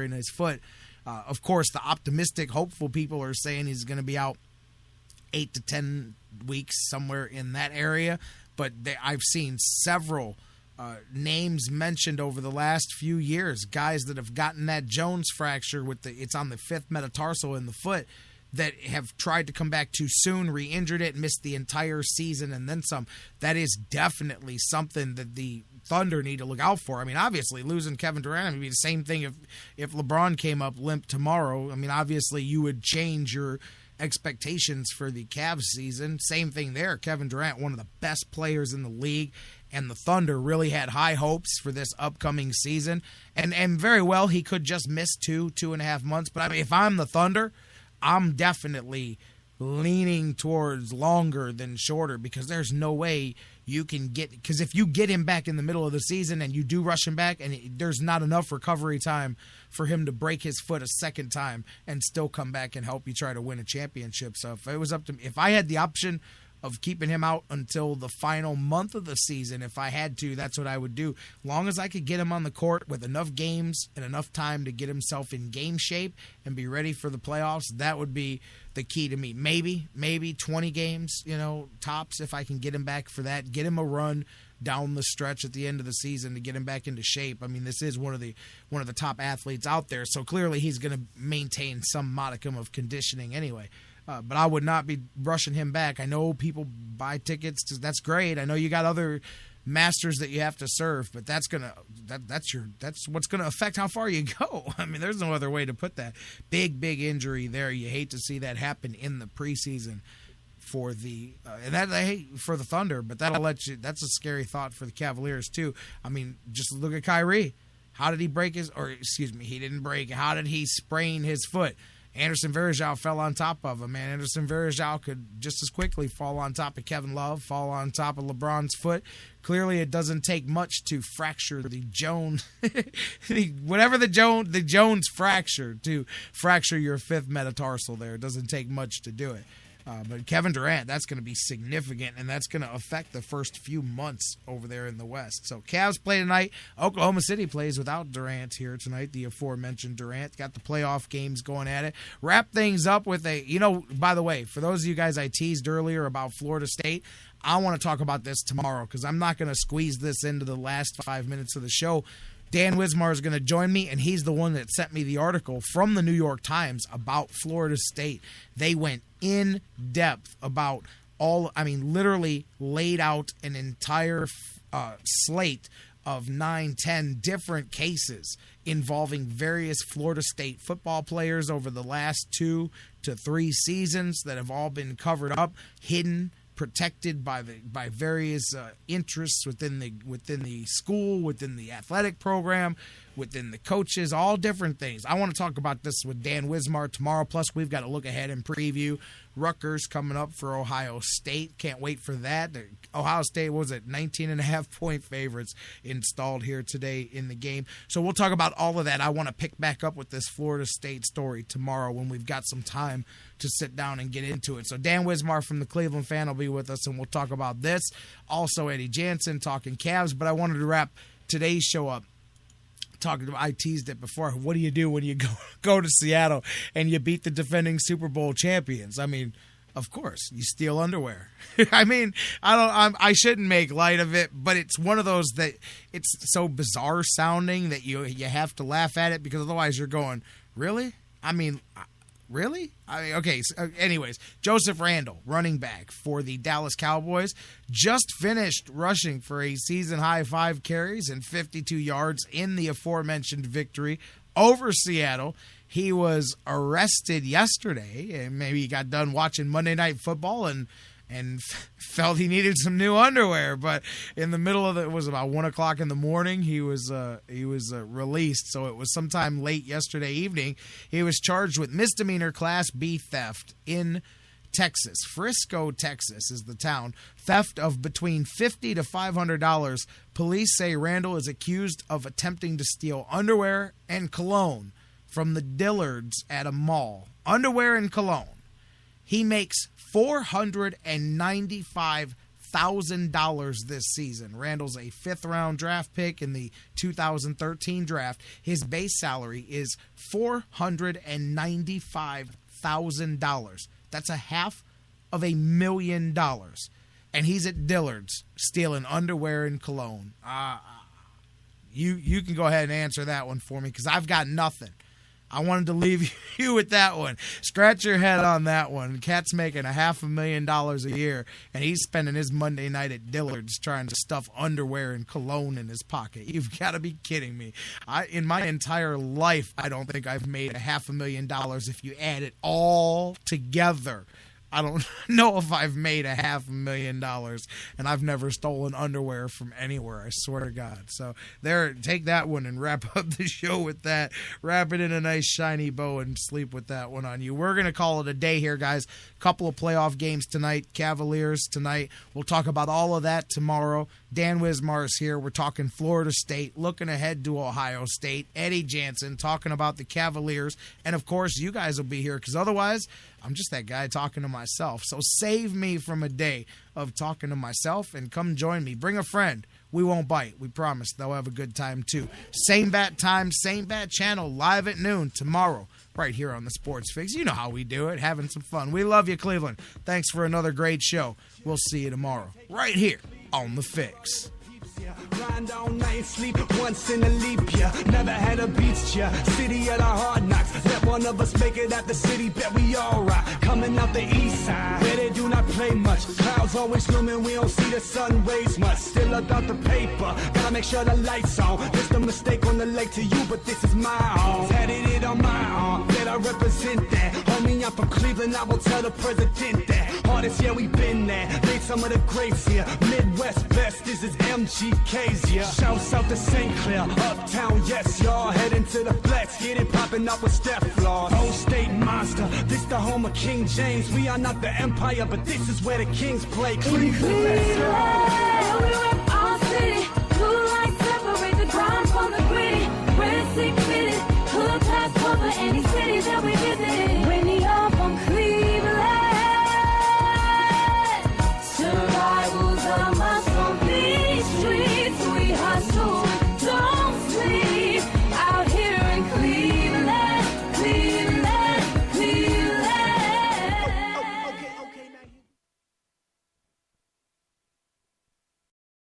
in his foot. Of course, the optimistic, hopeful people are saying he's going to be out 8 to 10 weeks, somewhere in that area. But I've seen several names mentioned over the last few years, guys that have gotten that Jones fracture it's on the 5th metatarsal in the foot, that have tried to come back too soon, re-injured it, missed the entire season, and then some. That is definitely something that the Thunder need to look out for. I mean, obviously, losing Kevin Durant would be the same thing if LeBron came up limp tomorrow. I mean, obviously, you would change your expectations for the Cavs season. Same thing there. Kevin Durant, one of the best players in the league, and the Thunder really had high hopes for this upcoming season. And very well, he could just miss 2.5 months. But I mean, if I'm the Thunder, I'm definitely leaning towards longer than shorter, because there's no way you can because if you get him back in the middle of the season and you do rush him back, and there's not enough recovery time for him to break his foot a second time and still come back and help you try to win a championship. So if it was up to me, if I had the option of keeping him out until the final month of the season, if I had to, that's what I would do. Long as I could get him on the court with enough games and enough time to get himself in game shape and be ready for the playoffs, that would be the key to me. Maybe 20 games, tops, if I can get him back for that. Get him a run down the stretch at the end of the season to get him back into shape. I mean, this is one of the top athletes out there, so clearly he's going to maintain some modicum of conditioning anyway. But I would not be rushing him back. I know people buy tickets. That's great. I know you got other masters that you have to serve, but that's what's gonna affect how far you go. I mean, there's no other way to put that. Big injury there. You hate to see that happen in the preseason for the for the Thunder, but that'll let you. That's a scary thought for the Cavaliers too. I mean, just look at Kyrie. How did he break he didn't break. How did he sprain his foot? Anderson Varejao fell on top of him, man. Anderson Varejao could just as quickly fall on top of Kevin Love, fall on top of LeBron's foot. Clearly, it doesn't take much to fracture the Jones, whatever the Jones fracture, to fracture your 5th metatarsal there. It doesn't take much to do it. But Kevin Durant, that's going to be significant, and that's going to affect the first few months over there in the West. So Cavs play tonight. Oklahoma City plays without Durant here tonight, the aforementioned Durant. Got the playoff games going at it. Wrap things up with by the way, for those of you guys I teased earlier about Florida State, I want to talk about this tomorrow because I'm not going to squeeze this into the last 5 minutes of the show. Dan Wismar is going to join me, and he's the one that sent me the article from the New York Times about Florida State. They went in depth about literally laid out an entire slate of 9-10 different cases involving various Florida State football players over the last 2 to 3 seasons that have all been covered up, hidden, protected by various interests within the school, within the athletic program, within the coaches, all different things. I want to talk about this with Dan Wismar tomorrow. Plus, we've got to look ahead and preview Rutgers coming up for Ohio State. Can't wait for that. Ohio State, 19.5-point favorites installed here today in the game. So we'll talk about all of that. I want to pick back up with this Florida State story tomorrow when we've got some time to sit down and get into it. So Dan Wismar from the Cleveland Fan will be with us, and we'll talk about this. Also, Eddie Jansen talking Cavs, but I wanted to wrap today's show up I teased it before. What do you do when you go to Seattle and you beat the defending Super Bowl champions? I mean, of course, you steal underwear. I mean, I shouldn't make light of it, but it's one of those that it's so bizarre sounding that you have to laugh at it, because otherwise you're going, really? I mean, really? Okay, so anyways, Joseph Randle, running back for the Dallas Cowboys, just finished rushing for a season-high 5 carries and 52 yards in the aforementioned victory over Seattle. He was arrested yesterday, and maybe he got done watching Monday Night Football and felt he needed some new underwear. But in the middle of it was about 1 o'clock in the morning. He was released. So it was sometime late yesterday evening. He was charged with misdemeanor Class B theft in Texas. Frisco, Texas is the town. Theft of between $50 to $500. Police say Randall is accused of attempting to steal underwear and cologne from the Dillards at a mall. Underwear and cologne. He makes $495,000 $100,000 this season. Randall's a 5th-round draft pick in the 2013 draft. His base salary is $495,000. That's $500,000. And he's at Dillard's stealing underwear and cologne. You can go ahead and answer that one for me because I've got nothing. I wanted to leave you with that one. Scratch your head on that one. Cat's making $500,000 a year, and he's spending his Monday night at Dillard's trying to stuff underwear and cologne in his pocket. You've got to be kidding me. In my entire life, I don't think I've made $500,000 if you add it all together. I don't know if I've made $500,000, and I've never stolen underwear from anywhere, I swear to God. So there, take that one and wrap up the show with that. Wrap it in a nice shiny bow and sleep with that one on you. We're going to call it a day here, guys. Couple of playoff games tonight, Cavaliers tonight. We'll talk about all of that tomorrow. Dan Wismar's here. We're talking Florida State, looking ahead to Ohio State. Eddie Jansen talking about the Cavaliers. And, of course, you guys will be here because otherwise I'm just that guy talking to myself. So save me from a day of talking to myself and come join me. Bring a friend. We won't bite. We promise they'll have a good time, too. Same bat time, same bat channel, live at noon tomorrow, right here on the Sports Fix. You know how we do it, having some fun. We love you, Cleveland. Thanks for another great show. We'll see you tomorrow, right here on the Fix. Grind all night, sleep once in a leap year. Never had a beach year. City of the hard knocks. Let one of us make it out the city, bet we all rock. Coming out the east side, where they do not play much. Clouds always looming, we don't see the sun rays much. Still about the paper, gotta make sure the lights on. Just a mistake on the lake to you, but this is my own. Tatted it on my arm, that I represent that. Homie, I'm from Cleveland, I will tell the president that. Hardest, yeah, we been there. Made some of the greats here. Midwest best, this is MGK's, yeah. Shouts out to St. Clair, uptown, yes, y'all. Heading to the flex, get it popping up with step flaws. Old State Monster, this the home of King James. We are not the empire, but this is where the kings play. Cleveland, let's go.